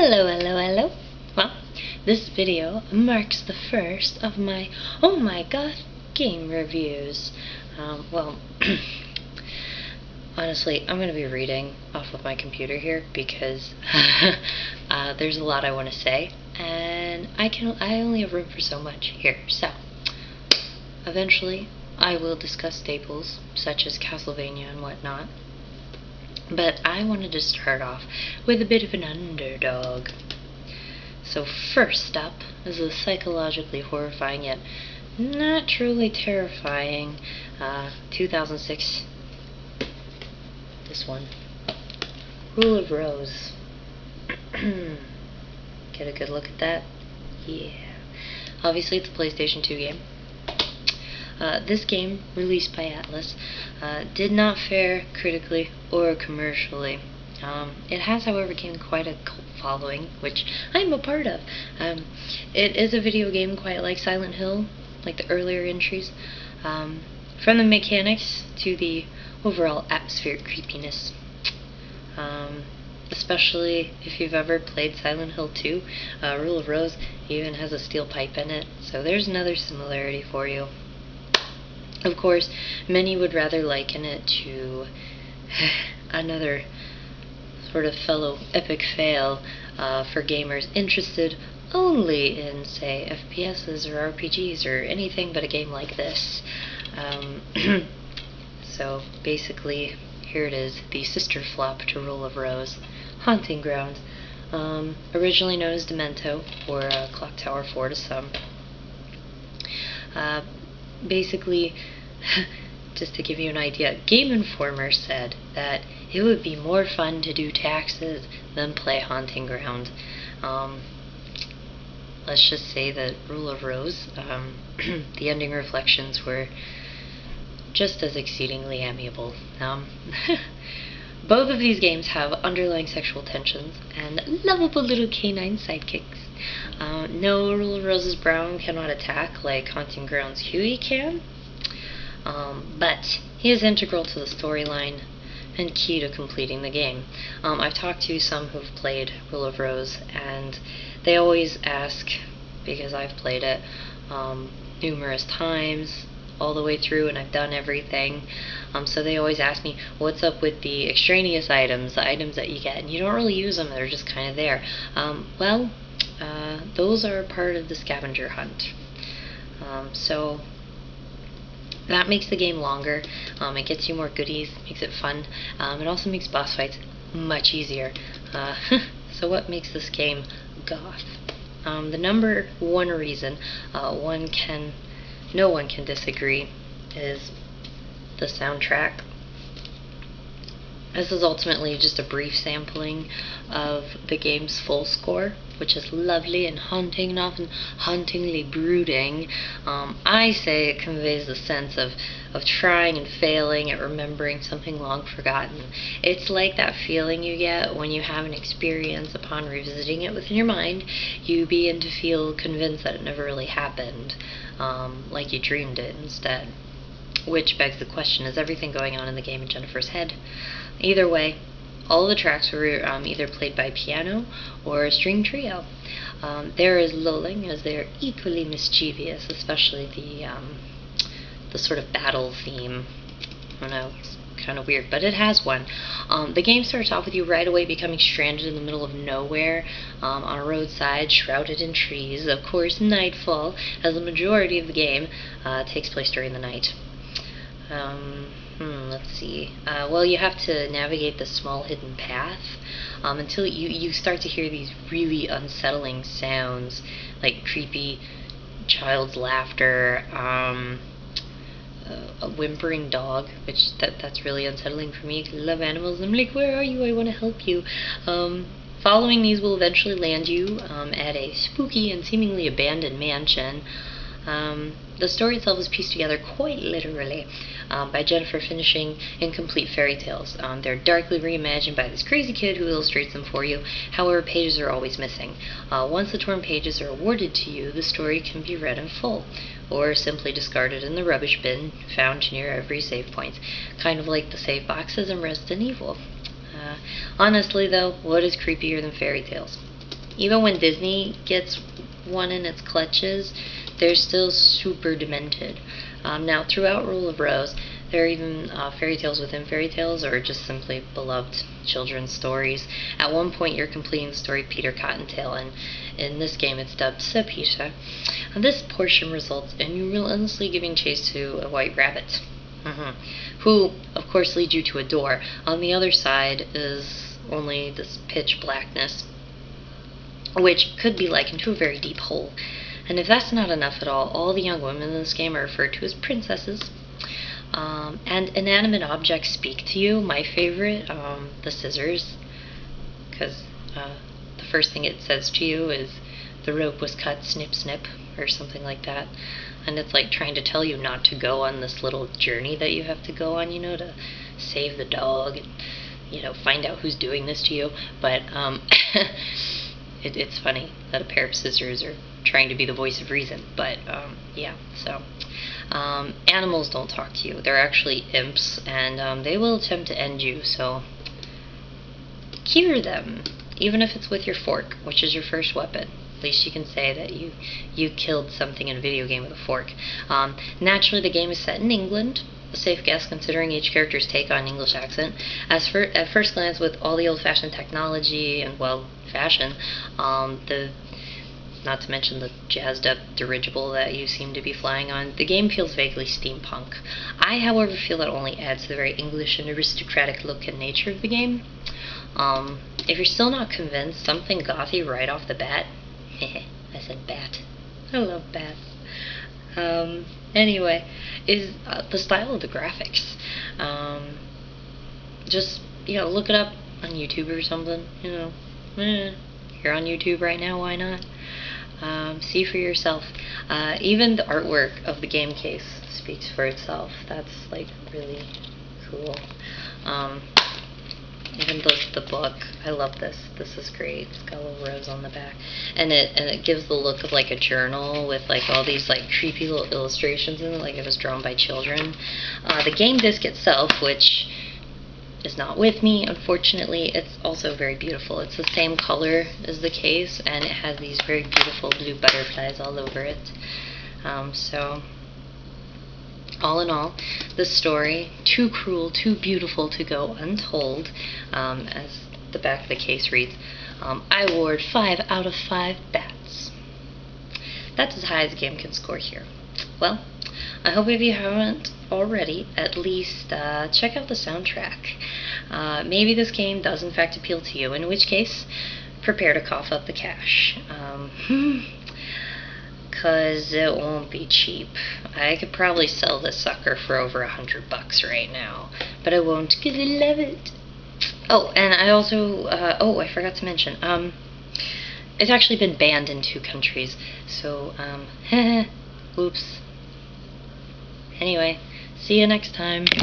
Hello, hello, hello. Well, this video marks the first of my Oh My Goth game reviews. Well, honestly, I'm going to be reading off of my computer here because there's a lot I want to say, and I only have room for so much here. So, eventually, I will discuss staples such as Castlevania and whatnot. But I wanted to start off with a bit of an underdog. So first up is a psychologically horrifying yet not truly terrifying 2006, this one, Rule of Rose. Get a good look at that? Yeah. Obviously it's a PlayStation 2 game. This game, released by Atlas, did not fare critically or commercially. It has, however, gained quite a cult following, which I'm a part of. It is a video game quite like Silent Hill, like the earlier entries. From the mechanics to the overall atmospheric creepiness. Especially if you've ever played Silent Hill 2, Rule of Rose even has a steel pipe in it, so there's another similarity for you. Of course, many would rather liken it to another sort of fellow epic fail for gamers interested only in, say, FPSs or RPGs or anything but a game like this. So basically, here it is, the sister flop to Rule of Rose, Haunting Grounds, originally known as Demento, or Clock Tower 4 to some. Basically, just to give you an idea, Game Informer said that it would be more fun to do taxes than play Haunting Ground. Let's just say that Rule of Rose, the ending reflections were just as exceedingly amiable. Both of these games have underlying sexual tensions and lovable little canine sidekicks. No, Rule of Rose's Brown cannot attack like Haunting Ground's Huey can, but he is integral to the storyline and key to completing the game. I've talked to some who've played Rule of Rose, and they always ask, because I've played it numerous times, all the way through, and I've done everything, so they always ask me, what's up with the extraneous items, the items that you get, and you don't really use them, they're just kind of there. Well, those are part of the scavenger hunt. So that makes the game longer, it gets you more goodies, makes it fun, it also makes boss fights much easier. So what makes this game goth? The number one reason no one can disagree is the soundtrack. This is ultimately just a brief sampling of the game's full score, which is lovely and haunting and often hauntingly brooding. I say it conveys the sense of trying and failing at remembering something long forgotten. It's like that feeling you get when you have an experience upon revisiting it within your mind. You begin to feel convinced that it never really happened, like you dreamed it instead. Which begs the question, is everything going on in the game in Jennifer's head? Either way, all the tracks were either played by piano or a string trio. They're as lulling as they're equally mischievous, especially the sort of battle theme. I don't know, it's kind of weird, but it has one. The game starts off with you right away becoming stranded in the middle of nowhere, on a roadside shrouded in trees. Of course, nightfall, as the majority of the game takes place during the night. Let's see. Well, you have to navigate this small hidden path until you start to hear these really unsettling sounds, like creepy child's laughter, a whimpering dog, which that's really unsettling for me. I love animals. I'm like, where are you? I want to help you. Following these will eventually land you at a spooky and seemingly abandoned mansion. The story itself is pieced together quite literally by Jennifer finishing incomplete fairy tales. They're darkly reimagined by this crazy kid who illustrates them for you. However, pages are always missing. Once the torn pages are awarded to you, the story can be read in full, or simply discarded in the rubbish bin found near every save point, kind of like the save boxes in Resident Evil. Honestly though, what is creepier than fairy tales? even when Disney gets one in its clutches, they're still super demented. Now, throughout Rule of Rose, there are even fairy tales within fairy tales, or just simply beloved children's stories. At one point, you're completing the story Peter Cottontail, and in this game, it's dubbed Sir Peter. And this portion results in you relentlessly giving chase to a white rabbit, who, of course, leads you to a door. On the other side is only this pitch blackness, which could be likened to a very deep hole. And if that's not enough at all the young women in this game are referred to as princesses. And inanimate objects speak to you. My favorite, the scissors, because the first thing it says to you is the rope was cut, snip, snip, or something like that. And it's like trying to tell you not to go on this little journey that you have to go on, to save the dog and, find out who's doing this to you. But it's funny that a pair of scissors are trying to be the voice of reason. But yeah, so animals don't talk to you. They're actually imps, and they will attempt to end you, so cure them, even if it's with your fork, which is your first weapon. At least you can say that you killed something in a video game with a fork. Naturally, the game is set in England, a safe guess considering each character's take on English accent. At first glance, with all the old-fashioned technology and, well, fashion, not to mention the jazzed-up dirigible that you seem to be flying on, the game feels vaguely steampunk. I, however, feel that only adds to the very English and aristocratic look and nature of the game. If you're still not convinced, something gothy right off the bat. I said bat. I love bats. Anyway, is the style of the graphics. Just, look it up on YouTube or something, You're on YouTube right now, why not? See for yourself. Even the artwork of the game case speaks for itself. That's, really cool. Even the book, I love this. This is great. It's got a little rose on the back, and it gives the look of a journal with all these creepy little illustrations in it, like it was drawn by children. The game disc itself, which is not with me, unfortunately, it's also very beautiful. It's the same color as the case, and it has these very beautiful blue butterflies all over it. So, all in all, the story, too cruel, too beautiful to go untold, as the back of the case reads. I award 5 out of 5 bats. That's as high as a game can score here. Well, I hope if you haven't already, at least check out the soundtrack. Maybe this game does in fact appeal to you, in which case, prepare to cough up the cash. 'Cause it won't be cheap. I could probably sell this sucker for over $100 right now, but I won't, 'cause I love it. Oh, and I also, I forgot to mention, it's actually been banned in 2 countries, so, oops. Anyway, see you next time.